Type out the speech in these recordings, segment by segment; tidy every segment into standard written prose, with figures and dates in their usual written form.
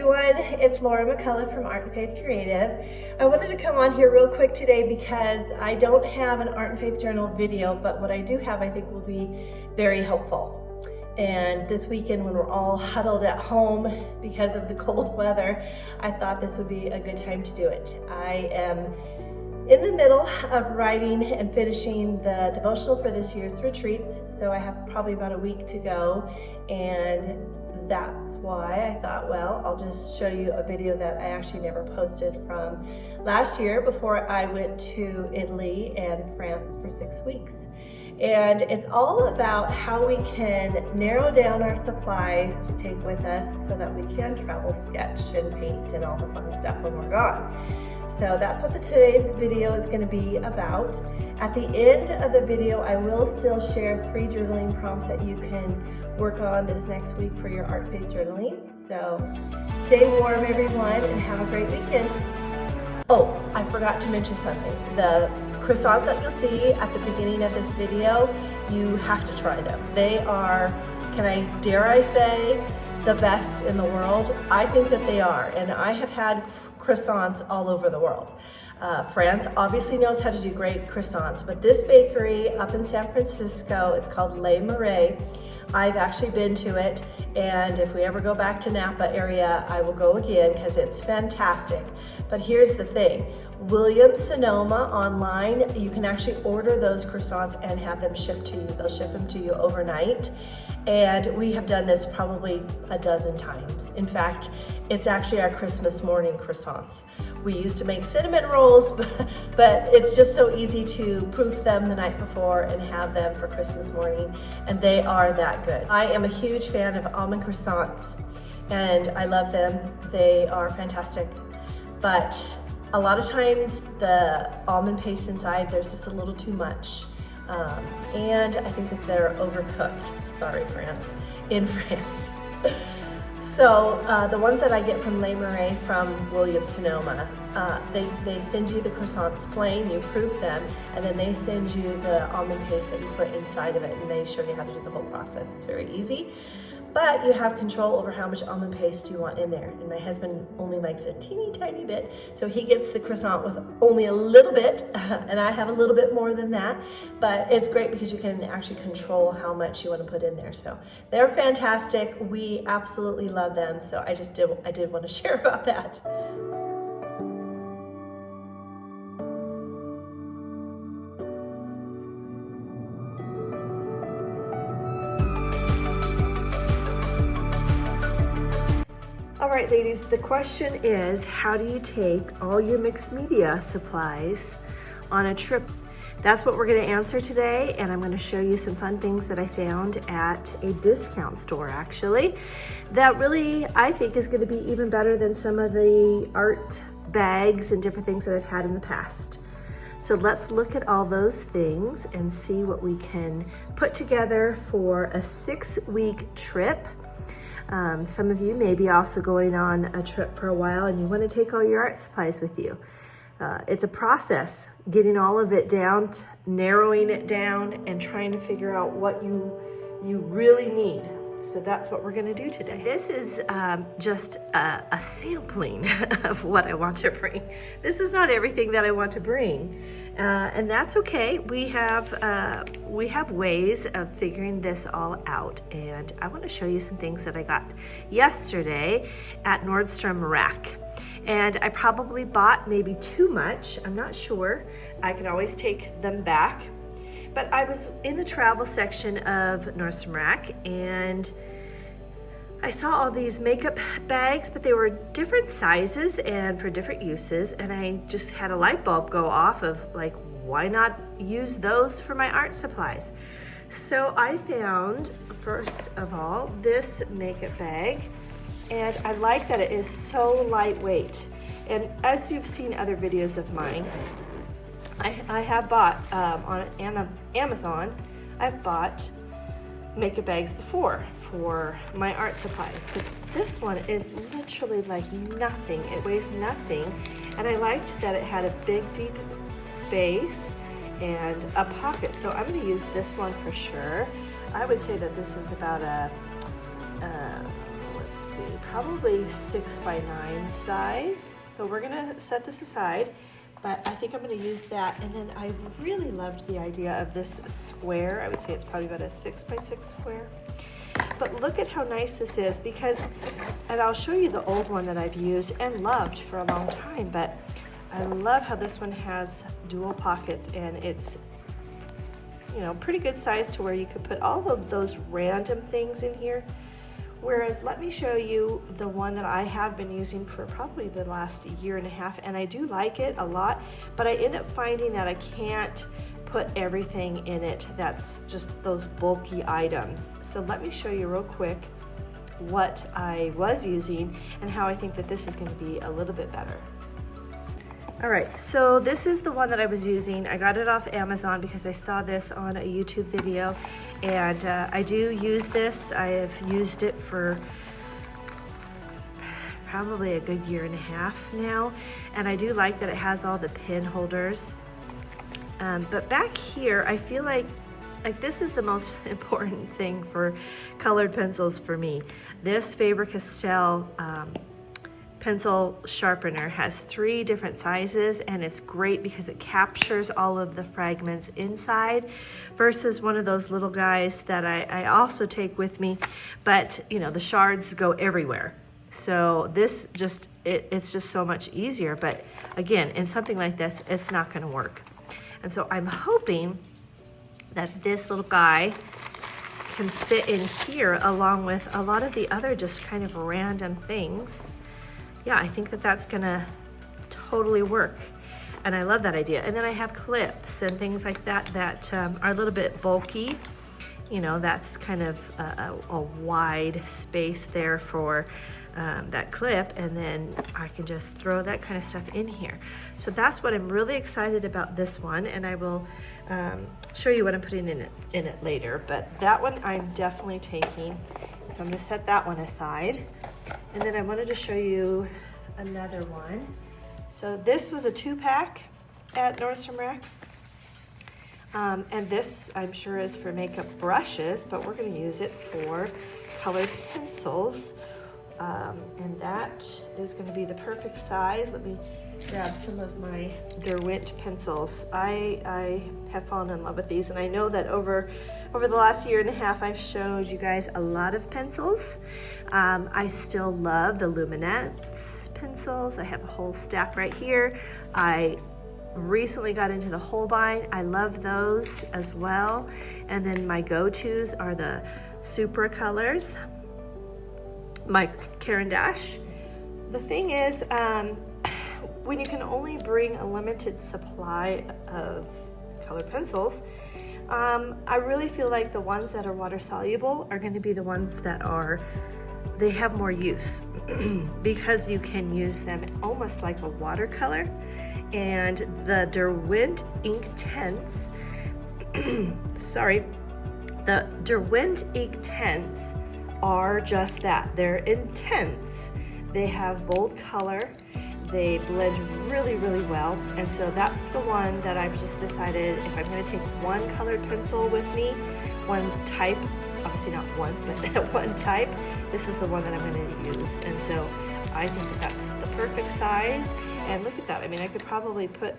everyone, it's Laura McCullough from Art and Faith Creative. I wanted to come on here real quick today because I don't have an Art and Faith Journal video, but what I do have I think will be very helpful. And this weekend when we're all huddled at home because of the cold weather, I thought this would be a good time to do it. I am in the middle of writing and finishing the devotional for this year's retreats, so I have probably about a week to go, and that's why I thought, well, I'll just show you a video that I actually never posted from last year before I went to Italy and France for 6 weeks. And it's all about how we can narrow down our supplies to take with us so that we can travel, sketch, and paint and all the fun stuff when we're gone. So that's what today's video is going to be about. At the end of the video, I will still share 3 journaling prompts that you can work on this next week for your Art Faith journaling. So stay warm, everyone, and have a great weekend. Oh, I forgot to mention something. The croissants that you'll see at the beginning of this video, you have to try them. They are, dare I say, the best in the world. I think that they are, and I have had croissants all over the world. France obviously knows how to do great croissants, but this bakery up in San Francisco, it's called Les Marais. I've actually been to it, and if we ever go back to Napa area, I will go again because it's fantastic. But here's the thing, Williams-Sonoma online, you can actually order those croissants and have them shipped to you. They'll ship them to you overnight. And we have done this probably a dozen times. In fact, it's actually our Christmas morning croissants. We used to make cinnamon rolls, but it's just so easy to proof them the night before and have them for Christmas morning, and they are that good. I am a huge fan of almond croissants, and I love them. They are fantastic, but a lot of times the almond paste inside, there's just a little too much. And I think that they're overcooked. Sorry, France. In France. So the ones that I get from Les Marais from Williams-Sonoma, they send you the croissants plain, you proof them, and then they send you the almond paste that you put inside of it, and they show you how to do the whole process. It's very easy, but you have control over how much almond paste you want in there. And my husband only likes a teeny tiny bit, so he gets the croissant with only a little bit, and I have a little bit more than that. But it's great because you can actually control how much you want to put in there. So they're fantastic. We absolutely love them. So I did want to share about that. All right, ladies, the question is, how do you take all your mixed media supplies on a trip? That's what we're going to answer today, and I'm going to show you some fun things that I found at a discount store, actually, that really, I think, is going to be even better than some of the art bags and different things that I've had in the past. So let's look at all those things and see what we can put together for a 6-week trip. Some of you may be also going on a trip for a while and you want to take all your art supplies with you. It's a process, getting all of it down, narrowing it down, and trying to figure out what you really need. So that's what we're going to do today. This is just a sampling of what I want to bring. This is not everything that I want to bring, and that's okay. We have ways of figuring this all out, and I want to show you some things that I got yesterday at Nordstrom Rack. And I probably bought maybe too much. I'm not sure. I can always take them back. But I was in the travel section of Nordstrom Rack, and I saw all these makeup bags, but they were different sizes and for different uses, and I just had a light bulb go off of, like, why not use those for my art supplies? So I found, first of all, this makeup bag, and I like that it is so lightweight. And as you've seen other videos of mine, I have bought on Amazon, I've bought makeup bags before for my art supplies, but this one is literally like nothing. It weighs nothing, and I liked that it had a big deep space and a pocket, so I'm going to use this one for sure. I would say that this is about a let's using? Probably 6 by 9 size. So we're gonna set this aside, but I think I'm gonna use that. And then I really loved the idea of this square. I would say it's probably about a 6 by 6 square. But look at how nice this is, because, and I'll show you the old one that I've used and loved for a long time, but I love how this one has dual pockets, and it's, you know, pretty good size to where you could put all of those random things in here. Whereas, let me show you the one that I have been using for probably the last year and a half, and I do like it a lot, but I end up finding that I can't put everything in it that's just those bulky items. So let me show you real quick what I was using and how I think that this is going to be a little bit better. All right, so this is the one that I was using. I got it off Amazon because I saw this on a YouTube video, and I do use this. I have used it for probably a good year and a half now, and I do like that it has all the pin holders. But back here, I feel like this is the most important thing for colored pencils for me. This Faber-Castell pencil sharpener has 3 different sizes, and it's great because it captures all of the fragments inside versus one of those little guys that I also take with me, but you know, the shards go everywhere. So this just, it's just so much easier. But again, in something like this, it's not gonna work. And so I'm hoping that this little guy can fit in here along with a lot of the other just kind of random things. Yeah, I think that that's gonna totally work. And I love that idea. And then I have clips and things like that that are a little bit bulky. You know, that's kind of a wide space there for that clip, and then I can just throw that kind of stuff in here. So that's what I'm really excited about this one, and I will show you what I'm putting in it later. But that one I'm definitely taking, so I'm gonna set that one aside. And then I wanted to show you another one. So this was a 2-pack at Nordstrom Rack. And this, I'm sure, is for makeup brushes, but we're going to use it for colored pencils. And that is going to be the perfect size. Let me grab some of my Derwent pencils. I have fallen in love with these, and I know that over the last year and a half, I've showed you guys a lot of pencils. I still love the Luminance pencils. I have a whole stack right here. I recently got into the Holbein. I love those as well. And then my go-tos are the Supra colors, my Caran d'Ache. The thing is, when you can only bring a limited supply of colored pencils, I really feel like the ones that are water soluble are going to be the ones that they have more use because you can use them almost like a watercolor. And the Derwent Ink Tints, sorry, the Derwent Ink Tints are just that. They're intense. They have bold color. They blend really, really well. And so that's the one that I've just decided, if I'm going to take one colored pencil with me, one type, obviously not one, but one type, this is the one that I'm going to use. And so I think that that's the perfect size. And look at that. I mean, I could probably put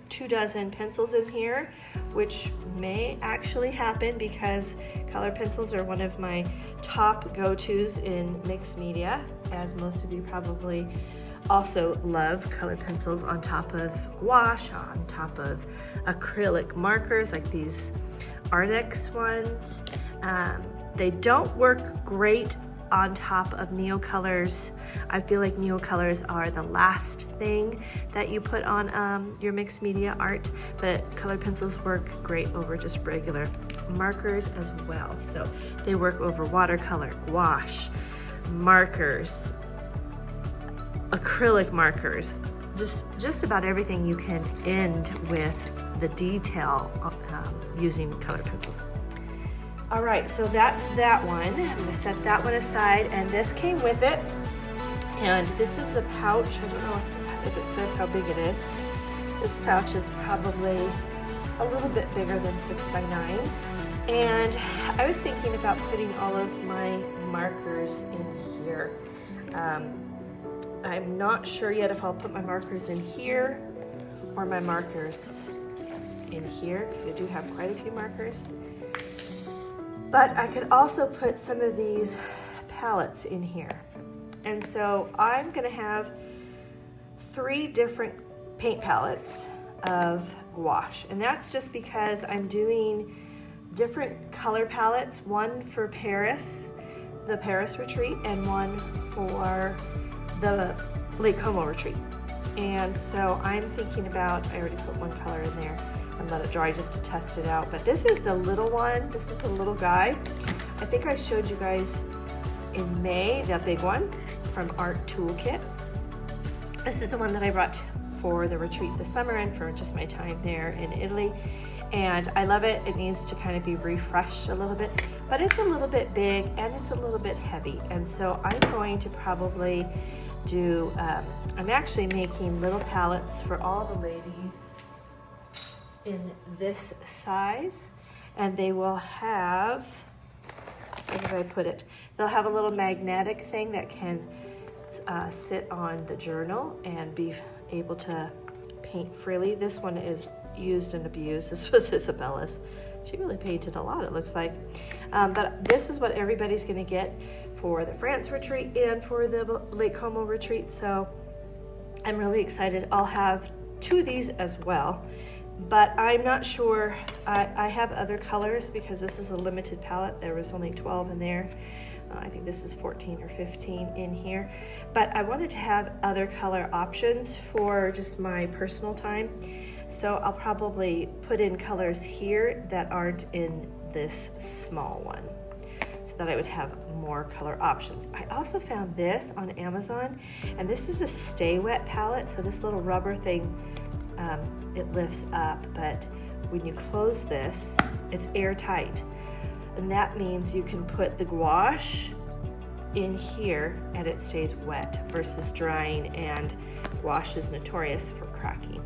24 pencils in here, which may actually happen because colored pencils are one of my top go-tos in mixed media, as most of you probably also love colored pencils on top of gouache, on top of acrylic markers like these Ardex ones. They don't work great on top of Neocolors. I feel like Neocolors are the last thing that you put on your mixed media art, but colored pencils work great over just regular markers as well. So they work over watercolor, gouache, markers, acrylic markers, just about everything you can end with the detail using colored pencils. All right, so that's that one. I'm gonna set that one aside, and this came with it. And this is a pouch. I don't know if it says how big it is. This pouch is probably a little bit bigger than 6 by 9. And I was thinking about putting all of my markers in here. I'm not sure yet if I'll put my markers in here or my markers in here, because I do have quite a few markers. But I could also put some of these palettes in here. And so I'm gonna have 3 different paint palettes of gouache. And that's just because I'm doing different color palettes, one for Paris, the Paris retreat, and one for the Lake Como retreat. And so I'm thinking about, I already put one color in there and let it dry just to test it out. But this is the little one, this is the little guy. I think I showed you guys in May, the big one from Art Toolkit. This is the one that I brought for the retreat this summer and for just my time there in Italy. And I love it. It needs to kind of be refreshed a little bit, but it's a little bit big and it's a little bit heavy. And so I'm going to probably do, I'm actually making little palettes for all the ladies in this size, and they will have, where did I put it? They'll have a little magnetic thing that can sit on the journal and be able to paint freely. This one is used and abused. This was Isabella's. She really painted a lot, it looks like. But this is what everybody's gonna get for the France retreat and for the Lake Como retreat. So I'm really excited. I'll have 2 of these as well, but I'm not sure. I have other colors because this is a limited palette. There was only 12 in there. I think this is 14 or 15 in here, but I wanted to have other color options for just my personal time. So I'll probably put in colors here that aren't in this small one, so that I would have more color options. I also found this on Amazon, and this is a Stay Wet palette. So this little rubber thing, it lifts up, but when you close this, it's airtight. And that means you can put the gouache in here and it stays wet versus drying, and gouache is notorious for cracking.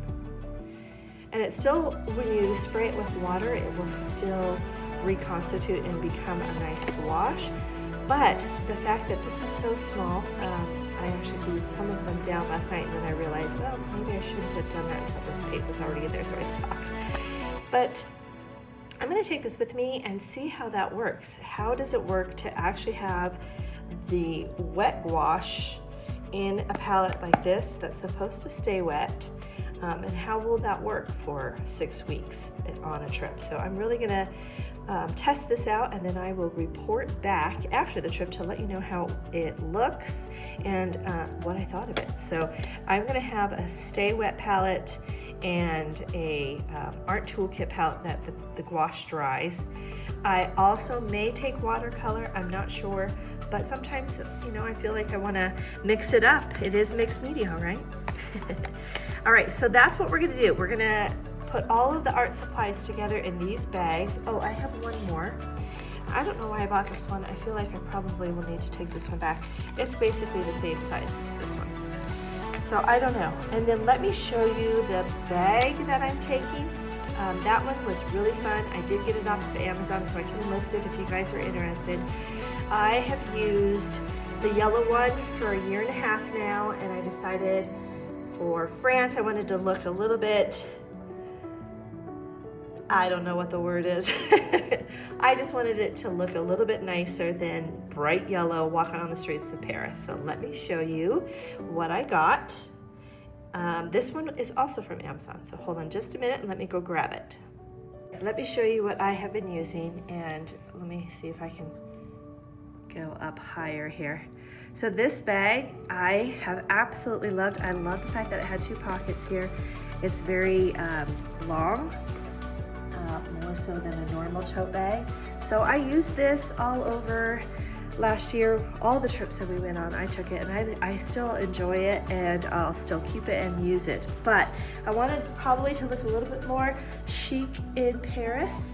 And it still, when you spray it with water, it will still reconstitute and become a nice gouache. But the fact that this is so small, I actually glued some of them down last night, and then I realized, well, maybe I shouldn't have done that until the paint was already in there, so I stopped. But I'm gonna take this with me and see how that works. How does it work to actually have the wet gouache in a palette like this that's supposed to stay wet? And how will that work for 6 weeks on a trip? So I'm really gonna test this out, and then I will report back after the trip to let you know how it looks and what I thought of it. So I'm gonna have a Stay Wet palette and a Art Toolkit palette that the gouache dries. I also may take watercolor, I'm not sure, but sometimes, you know, I feel like I wanna mix it up. It is mixed media, right? All right, so that's what we're gonna do. We're gonna put all of the art supplies together in these bags. Oh, I have one more. I don't know why I bought this one. I feel like I probably will need to take this one back. It's basically the same size as this one. So I don't know. And then let me show you the bag that I'm taking. That one was really fun. I did get it off of Amazon, so I can list it if you guys are interested. I have used the yellow one for 1.5 years now, and I decided for France I wanted to look a little bit, I don't know what the word is. I just wanted it to look a little bit nicer than bright yellow walking on the streets of Paris. So let me show you what I got. This one is also from Amazon, so hold on just a minute and let me go grab it. Let me show you what I have been using, and let me see if I can go up higher here. So this bag I have absolutely loved. I love the fact that it had 2 pockets here. It's very long, more so than a normal tote bag. So I used this all over last year. All the trips that we went on, I took it, and I still enjoy it, and I'll still keep it and use it. But I wanted probably to look a little bit more chic in Paris.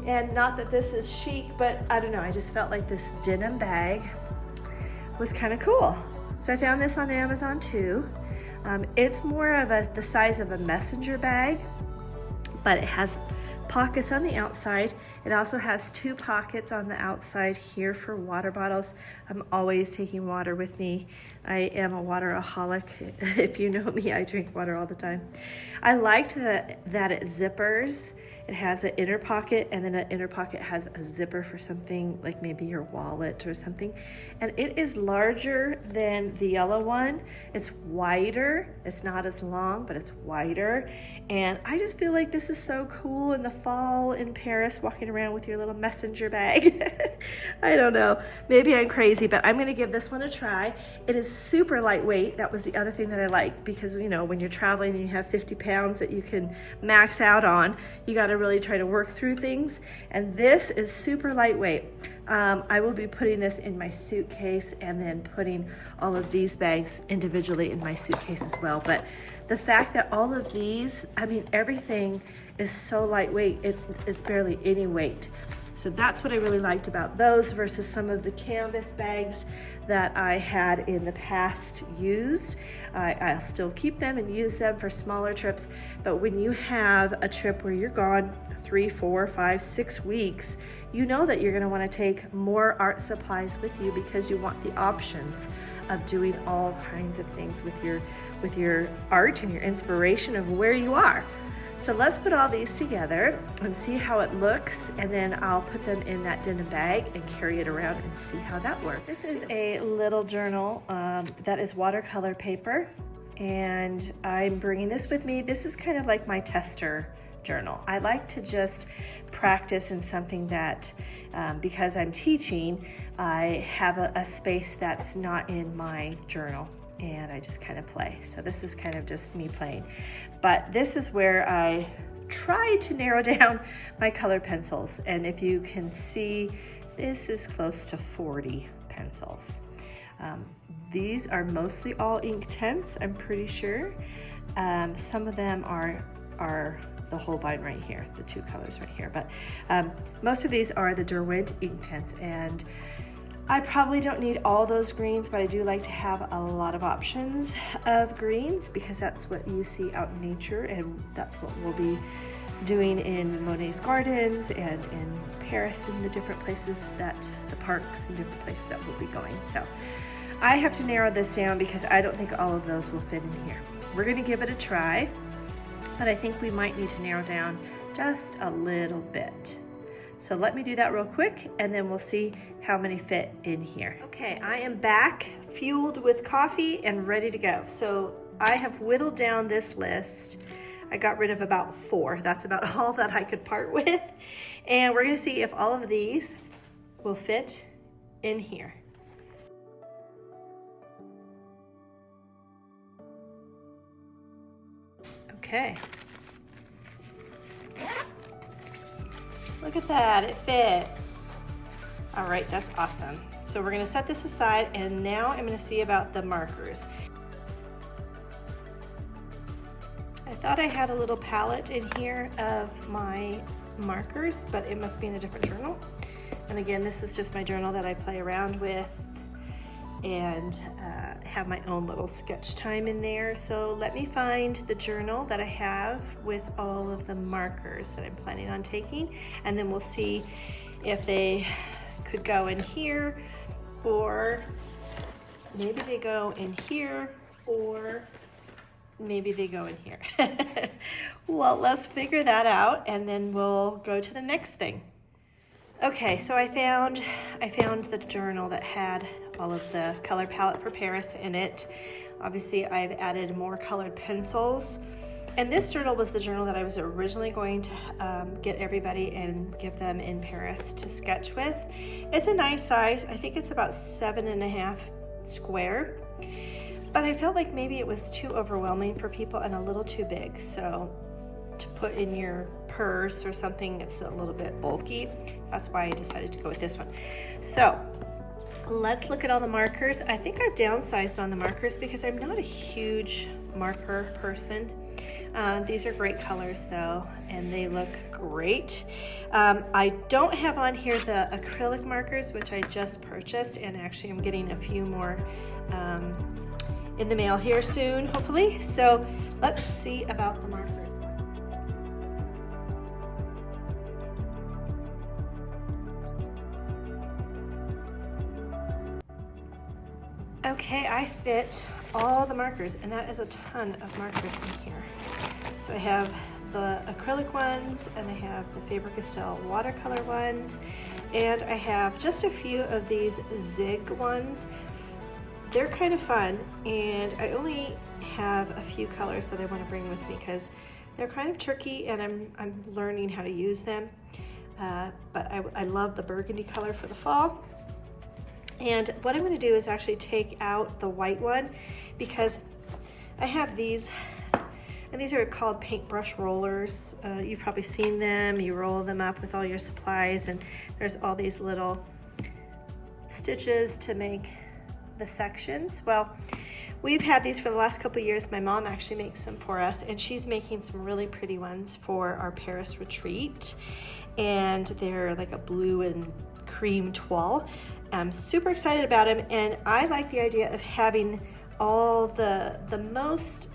And not that this is chic, but I don't know, I just felt like this denim bag was kind of cool. So I found this on Amazon too. It's more of the size of a messenger bag, but it has pockets on the outside. It also has 2 pockets on the outside here for water bottles. I'm always taking water with me. I am a wateraholic. If you know me, I drink water all the time. I liked that it zippers. It has an inner pocket, and then that inner pocket has a zipper for something like maybe your wallet or something. And it is larger than the yellow one. It's wider. It's not as long, but it's wider. And I just feel like this is so cool in the fall in Paris, walking around with your little messenger bag. I don't know. Maybe I'm crazy, but I'm going to give this one a try. It is super lightweight. That was the other thing that I liked, because you know, when you're traveling and you have 50 pounds that you can max out on, you got to really try to work through things. And this is super lightweight. I will be putting this in my suitcase and then putting all of these bags individually in my suitcase as well. But the fact that all of these, I mean, everything is so lightweight, it's barely any weight. So that's what I really liked about those versus some of the canvas bags that I had in the past used. I'll still keep them and use them for smaller trips, but when you have a trip where you're gone 3, 4, 5, 6 weeks, you know that you're gonna wanna take more art supplies with you because you want the options of doing all kinds of things with your art and your inspiration of where you are. So let's put all these together and see how it looks, and then I'll put them in that denim bag and carry it around and see how that works. This is a little journal that is watercolor paper, and I'm bringing this with me. This is kind of like my tester journal. I like to just practice in something that, because I'm teaching, I have a space that's not in my journal, and I just kind of play. So this is kind of just me playing. But this is where I tried to narrow down my colored pencils. And if you can see, this is close to 40 pencils. These are mostly all Inktense, I'm pretty sure. Some of them are the Holbein right here, the 2 colors right here. But most of these are the Derwent Inktense, and I probably don't need all those greens, but I do like to have a lot of options of greens because that's what you see out in nature, and that's what we'll be doing in Monet's gardens and in Paris and the different places the parks and different places that we'll be going. So I have to narrow this down because I don't think all of those will fit in here. We're gonna give it a try, but I think we might need to narrow down just a little bit. So let me do that real quick, and then we'll see how many fit in here. Okay, I am back, fueled with coffee and ready to go. So I have whittled down this list. I got rid of about 4. That's about all that I could part with. And we're gonna see if all of these will fit in here. Okay. Look at that, it fits. All right, that's awesome. So we're gonna set this aside, and now I'm gonna see about the markers. I thought I had a little palette in here of my markers, but it must be in a different journal. And again, this is just my journal that I play around with and have my own little sketch time in there. So let me find the journal that I have with all of the markers that I'm planning on taking, and then we'll see if they could go in here, or maybe they go in here, or maybe they go in here. Well, let's figure that out, and then we'll go to the next thing. Okay, so I found the journal that had all of the color palette for Paris in it. Obviously, I've added more colored pencils. And this journal was the journal that I was originally going to get everybody and give them in Paris to sketch with. It's a nice size. I think it's about 7.5 square. But I felt like maybe it was too overwhelming for people and a little too big. So to put in your purse or something, it's a little bit bulky. That's why I decided to go with this one. So let's look at all the markers. I think I've downsized on the markers because I'm not a huge marker person. These are great colors though, and they look great. I don't have on here the acrylic markers, which I just purchased, and actually I'm getting a few more in the mail here soon, hopefully. So let's see about the markers. Okay, I fit all the markers, and that is a ton of markers in here. So I have the acrylic ones, and I have the Faber-Castell watercolor ones, and I have just a few of these zig ones. They're kind of fun, and I only have a few colors that I want to bring with me because they're kind of tricky, and I'm learning how to use them. But I love the burgundy color for the fall. And what I'm going to do is actually take out the white one because I have these, and these are called paintbrush rollers. You've probably seen them. You roll them up with all your supplies, and there's all these little stitches to make the sections. Well, we've had these for the last couple of years. My mom actually makes them for us, and she's making some really pretty ones for our Paris retreat, and they're like a blue and cream tulle. I'm super excited about them, and I like the idea of having all the most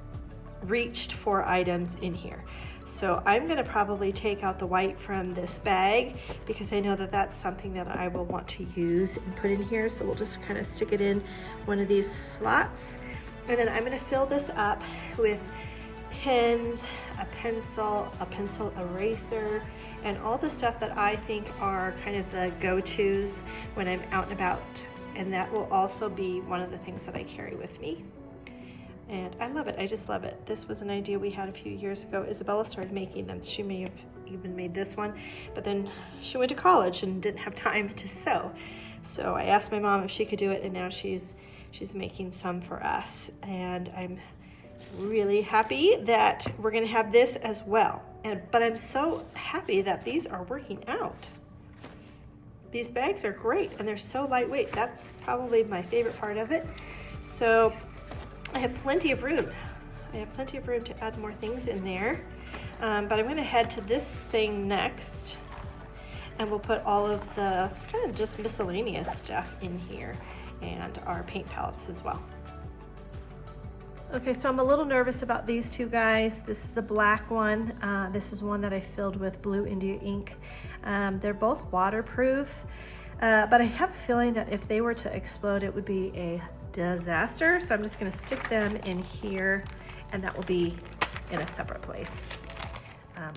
reached for items in here. So I'm going to probably take out the white from this bag because I know that that's something that I will want to use and put in here. So we'll just kind of stick it in one of these slots, and then I'm going to fill this up with pens, a pencil eraser, and all the stuff that I think are kind of the go-tos when I'm out and about. And that will also be one of the things that I carry with me. And I love it, I just love it. This was an idea we had a few years ago. Isabella started making them. She may have even made this one, but then she went to college and didn't have time to sew. So I asked my mom if she could do it, and now she's making some for us. And I'm really happy that we're gonna have this as well. But I'm so happy that these are working out. These bags are great, and they're so lightweight. That's probably my favorite part of it. So I have plenty of room. I have plenty of room to add more things in there. But I'm gonna head to this thing next, and we'll put all of the kind of just miscellaneous stuff in here, and our paint palettes as well. Okay, so I'm a little nervous about these two guys. This is the black one. This is one that I filled with Blue India ink. They're both waterproof, but I have a feeling that if they were to explode, it would be a disaster. So I'm just gonna stick them in here, and that will be in a separate place.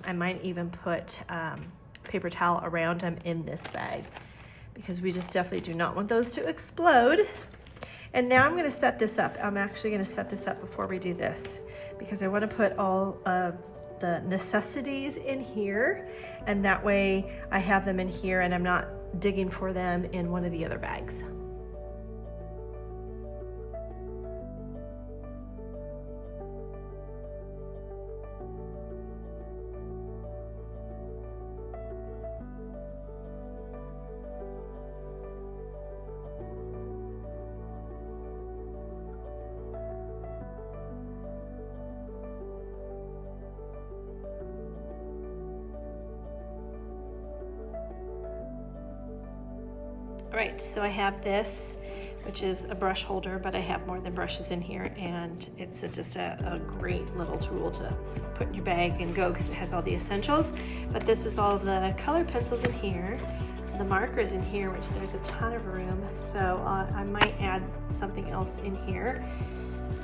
I might even put paper towel around them in this bag because we just definitely do not want those to explode. And now I'm gonna set this up. I'm actually gonna set this up before we do this because I wanna put all of the necessities in here, and that way I have them in here and I'm not digging for them in one of the other bags. All right, so I have this, which is a brush holder, but I have more than brushes in here, and it's just a great little tool to put in your bag and go because it has all the essentials. But this is all the colored pencils in here, the markers in here, which there's a ton of room, so I might add something else in here.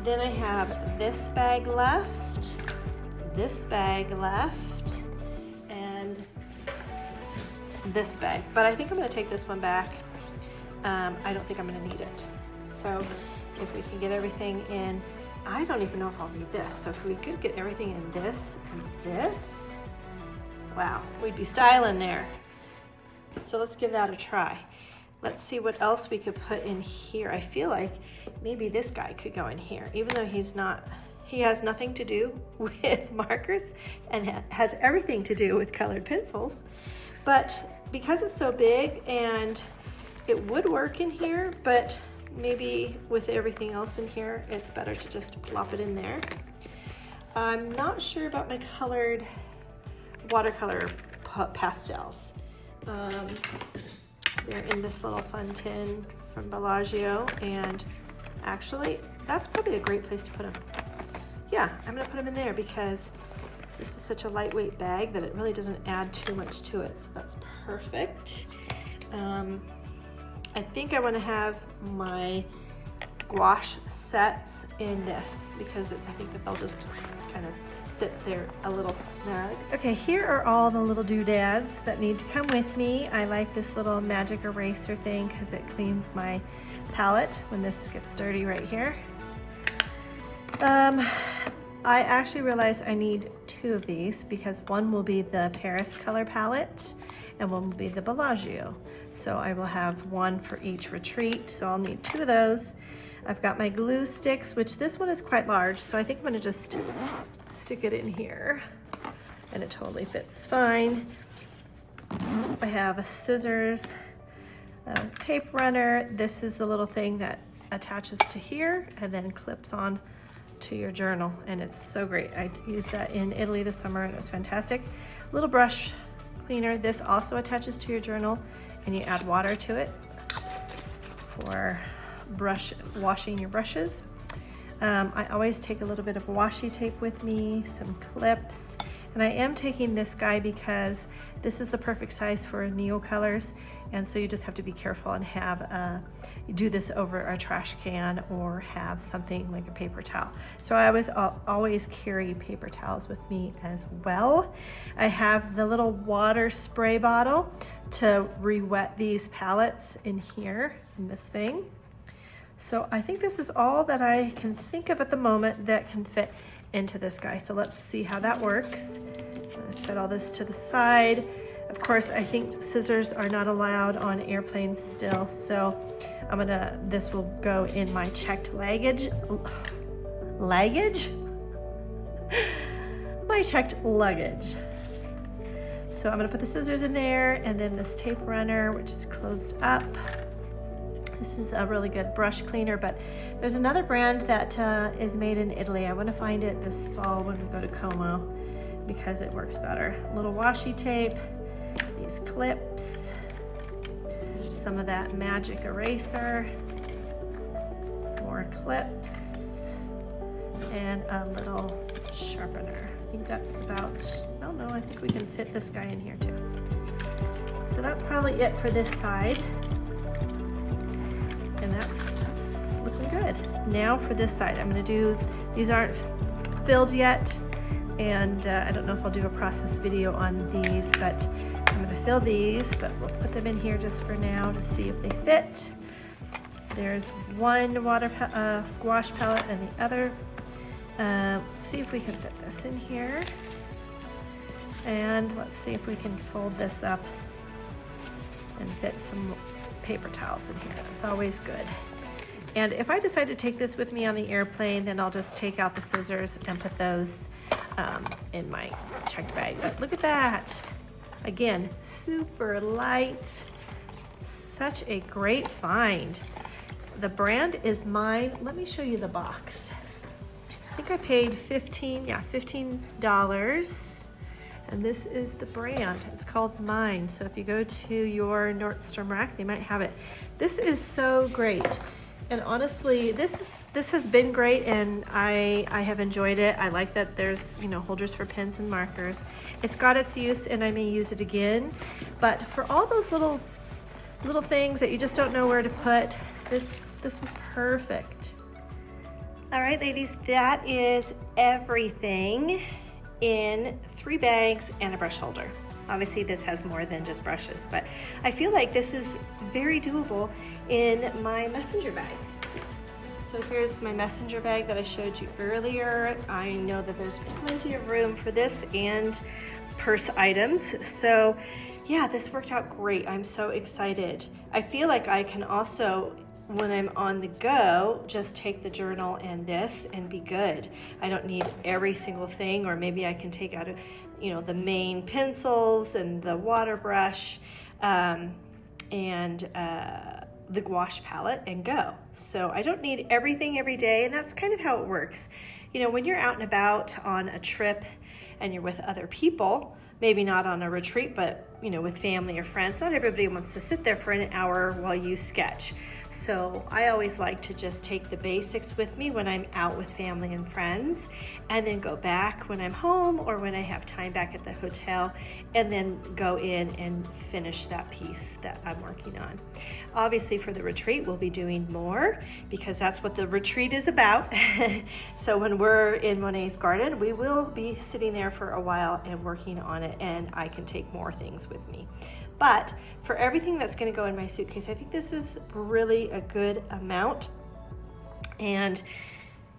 Then I have this bag left, and this bag, but I think I'm gonna take this one back. I don't think I'm gonna need it. So if we can get everything in, I don't even know if I'll need this. So if we could get everything in this and this, wow, we'd be styling there. So let's give that a try. Let's see what else we could put in here. I feel like maybe this guy could go in here, even though he has nothing to do with markers and has everything to do with colored pencils. But because it's so big, and it would work in here, but maybe with everything else in here, it's better to just plop it in there. I'm not sure about my colored watercolor pastels. They're in this little fun tin from Bellagio, and actually, that's probably a great place to put them. Yeah, I'm gonna put them in there because this is such a lightweight bag that it really doesn't add too much to it, so that's perfect. I think I want to have my gouache sets in this because I think that they'll just kind of sit there a little snug. Okay, here are all the little doodads that need to come with me. I like this little magic eraser thing because it cleans my palette when this gets dirty right here. I actually realized I need 2 of these because one will be the Paris color palette and one will be the Bellagio. So I will have one for each retreat, so I'll need 2 of those. I've got my glue sticks, which this one is quite large, so I think I'm gonna just stick it in here and it totally fits fine. I have a scissors, a tape runner. This is the little thing that attaches to here and then clips on to your journal, and it's so great. I used that in Italy this summer and it was fantastic. Little brush cleaner. This also attaches to your journal and you add water to it for washing your brushes. I always take a little bit of washi tape with me, some clips, and I am taking this guy because this is the perfect size for neo colors, and so you just have to be careful and have do this over a trash can or have something like a paper towel. So I always carry paper towels with me as well. I have the little water spray bottle to re-wet these palettes in here in this thing. So I think this is all that I can think of at the moment that can fit into this guy. So let's see how that works. I'm gonna set all this to the side. Of course, I think scissors are not allowed on airplanes still, so this will go in my checked luggage? My checked luggage. So I'm gonna put the scissors in there and then this tape runner, which is closed up. This is a really good brush cleaner, but there's another brand that is made in Italy. I want to find it this fall when we go to Como because it works better. A little washi tape, these clips, some of that magic eraser, more clips, and a little sharpener. I think that's about, oh no, I think we can fit this guy in here too. So that's probably it for this side. And that's looking good. Now for this side, I'm gonna do, these aren't filled yet, and I don't know if I'll do a process video on these, but I'm gonna fill these, but we'll put them in here just for now to see if they fit. There's one gouache palette and the other. Let's see if we can fit this in here. And let's see if we can fold this up and fit some paper towels in here. That's always good. And if I decide to take this with me on the airplane, then I'll just take out the scissors and put those in my checked bag. But look at that. Again, super light. Such a great find. The brand is Mine. Let me show you the box. I think I paid $15. And this is the brand. It's called Mine. So if you go to your Nordstrom rack, they might have it. This is so great. And honestly, this has been great, and I have enjoyed it. I like that there's, you know, holders for pens and markers. It's got its use, and I may use it again. But for all those little things that you just don't know where to put, this was perfect. All right, ladies, that is everything in 3 bags and a brush holder. Obviously this has more than just brushes, but I feel like this is very doable in my messenger bag. So here's my messenger bag that I showed you earlier. I know that there's plenty of room for this and purse items. So yeah, this worked out great. I'm so excited. I feel like I can also, when I'm on the go, just take the journal and this and be good. I don't need every single thing, or maybe I can take out, you know, the main pencils and the water brush and the gouache palette and go. So I don't need everything every day, and that's kind of how it works. You know, when you're out and about on a trip and you're with other people, maybe not on a retreat, but with family or friends. Not everybody wants to sit there for an hour while you sketch. So I always like to just take the basics with me when I'm out with family and friends, and then go back when I'm home or when I have time back at the hotel, and then go in and finish that piece that I'm working on. Obviously for the retreat, we'll be doing more because that's what the retreat is about. So when we're in Monet's garden, we will be sitting there for a while and working on it, and I can take more things with me. But for everything that's going to go in my suitcase, I think this is really a good amount. And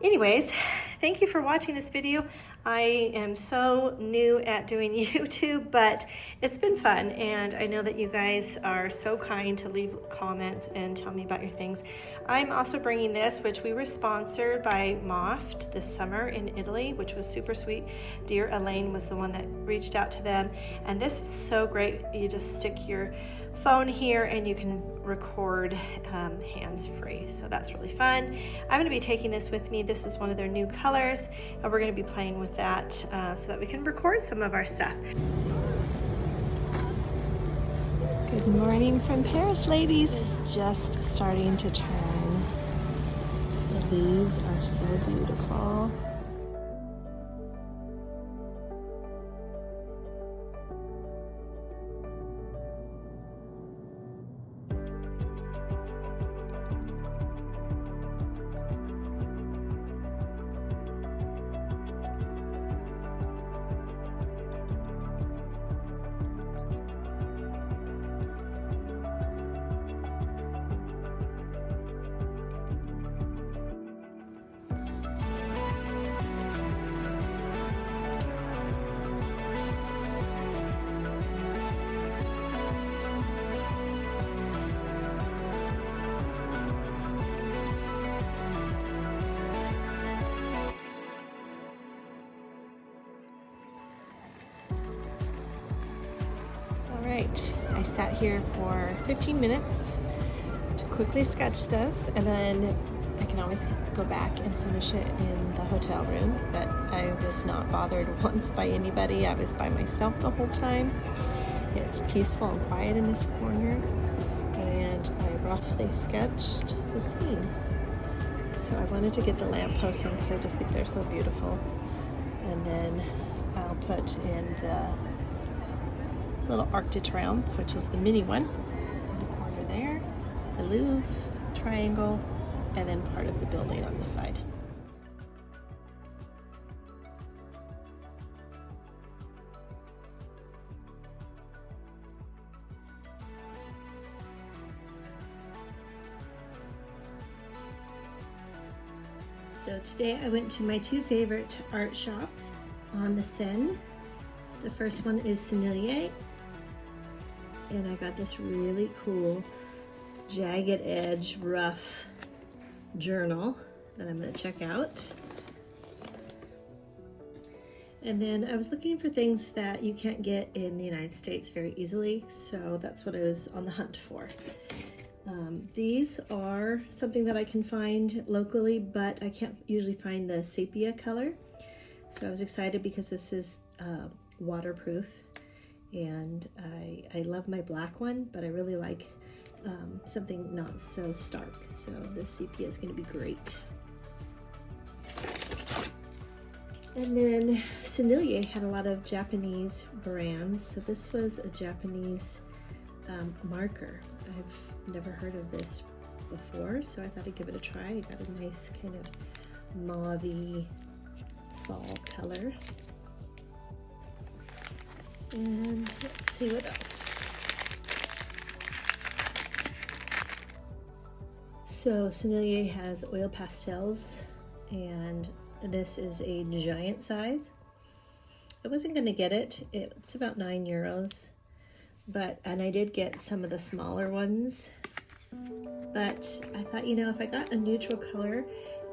anyways, thank you for watching this video. I am so new at doing YouTube, but it's been fun, and I know that you guys are so kind to leave comments and tell me about your things. I'm also bringing this, which we were sponsored by Moft this summer in Italy, which was super sweet. Dear Elaine was the one that reached out to them, and this is so great. You just stick your phone here and you can record hands-free, so that's really fun. I'm going to be taking this with me. This is one of their new colors, and we're going to be playing with that so that we can record some of our stuff. Good morning from Paris, ladies. It's just starting to turn. The leaves are so beautiful. Right, I sat here for 15 minutes to quickly sketch this, and then I can always go back and finish it in the hotel room, but I was not bothered once by anybody. I was by myself the whole time. It's peaceful and quiet in this corner, and I roughly sketched the scene. So I wanted to get the lampposts in because I just think they're so beautiful, and then I'll put in the little Arc de Triomphe, which is the mini one in the corner there, the Louvre triangle, and then part of the building on the side. So today I went to my two favorite art shops on the Seine. The first one is Finalizing, and I got this really cool jagged edge rough journal that I'm going to check out. And then I was looking for things that you can't get in the United States very easily, so that's what I was on the hunt for. These are something that I can find locally, but I can't usually find the sepia color. So I was excited because this is waterproof, and I love my black one, but I really like something not so stark. So this sepia is going to be great. And then Sennelier had a lot of Japanese brands. So this was a Japanese marker. I've never heard of this before, so I thought I'd give it a try. I got a nice kind of mauve-y fall color. And let's see what else. So Sennelier has oil pastels, and this is a giant size. I wasn't going to get it. It's about €9, and I did get some of the smaller ones. But I thought, if I got a neutral color,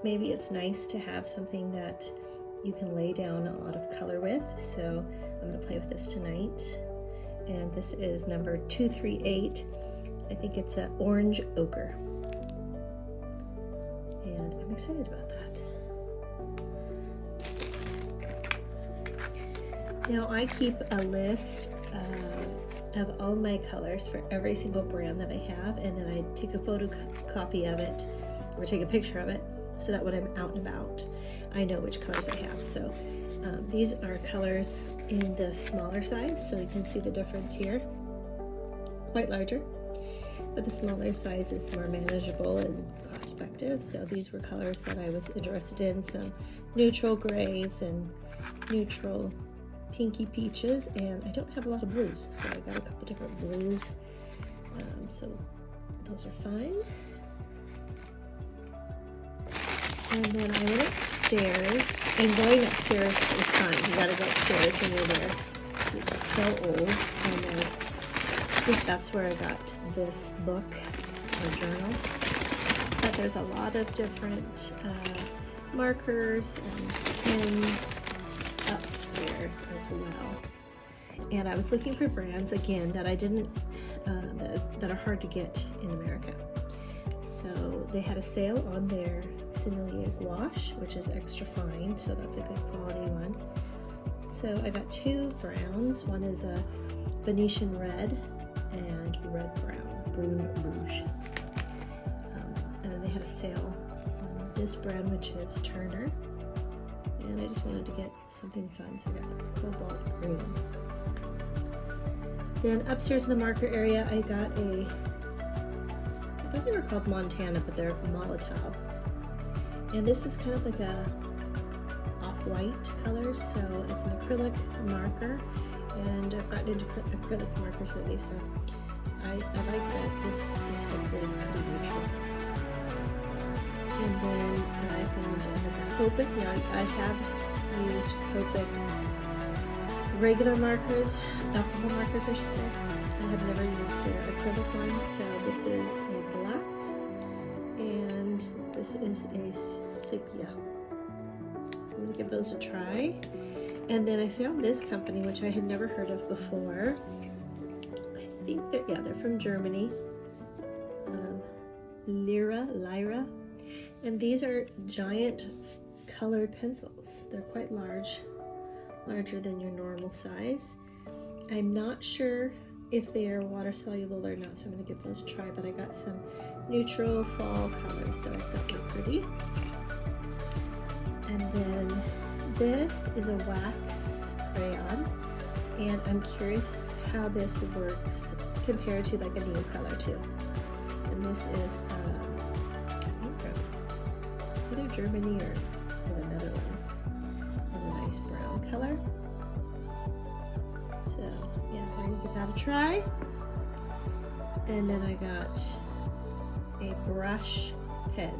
maybe it's nice to have something that you can lay down a lot of color with. So I'm going to play with this tonight. And this is number 238. I think it's an orange ochre. And I'm excited about that. Now I keep a list of of all my colors for every single brand that I have, and then I take a photocopy of it or take a picture of it so that when I'm out and about I know which colors I have. So these are colors in the smaller size, so you can see the difference here. Quite larger, but the smaller size is more manageable and cost effective. So these were colors that I was interested in, some neutral grays and neutral pinky peaches, and I don't have a lot of blues, so I got a couple different blues, so those are fine. And then I went upstairs, and going upstairs is fine. You gotta go upstairs when you're there. It's so old, and I think that's where I got this book or journal. But there's a lot of different markers and pens upstairs as well. And I was looking for brands again that I didn't, that are hard to get in America. So they had a sale on their Finalizing wash, which is extra fine, so that's a good quality one. So I got two browns. One is a Venetian red and red brown, Brune Rouge. And then they had a sale on this brand, which is Turner. And I just wanted to get something fun, so I got cobalt green. Then upstairs in the marker area, I got I thought they were called Montana, but they're Molotov. And this is kind of like a off-white color, so it's an acrylic marker. And I've gotten into acrylic markers lately, so I like that this is hopefully pretty neutral. And then I found Copic. Now I have used Copic regular markers, alcohol markers I should say. I have never used their acrylic ones. So this is a black and this is a sepia. I'm going to give those a try. And then I found this company, which I had never heard of before. I think they're from Germany. Lyra. And these are giant colored pencils. They're quite large, larger than your normal size. I'm not sure if they are water soluble or not, so I'm going to give those a try, but I got some neutral fall colors that I thought were pretty. And then this is a wax crayon, and I'm curious how this works compared to like a new color too. And this is either Germany or the Netherlands. And a nice brown color. So yeah, I'm gonna give that a try. And then I got a brush pen.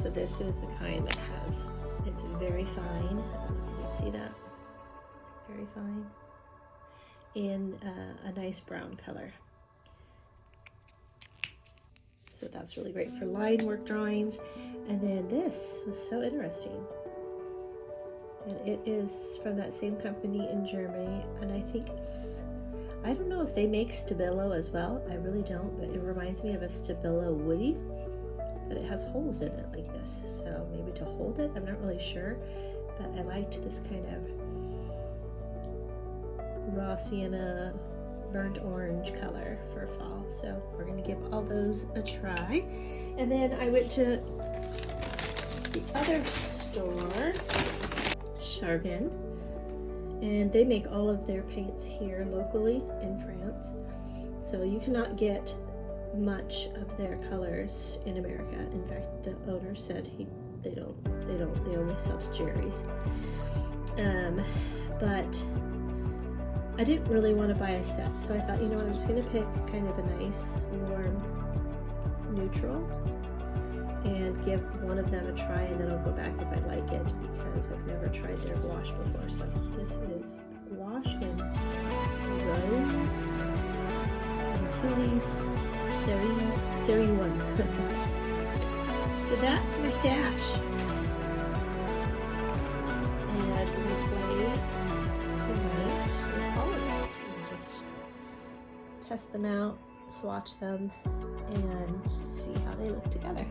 So this is the kind that has, it's very fine. You can see that? Very fine. In a nice brown color. So that's really great for line work drawings. And then this was so interesting. And it is from that same company in Germany. And I think it's, I don't know if they make Stabilo as well. I really don't, but it reminds me of a Stabilo woody. But it has holes in it like this. So maybe to hold it, I'm not really sure. But I liked this kind of raw sienna, burnt orange color for fall. So we're gonna give all those a try. And then I went to the other store, Charbin, and they make all of their paints here locally in France. So you cannot get much of their colors in America. In fact, the owner said they only sell to Jerry's. But I didn't really want to buy a set, so I thought, you know what, I'm just going to pick kind of a nice, warm, neutral, and give one of them a try, and then I'll go back if I like it, because I've never tried their wash before. So this is wash in Rose Antilles Seri 1. So that's my stash. And we play tonight with all of it. And just test them out, swatch them, and see how they look together.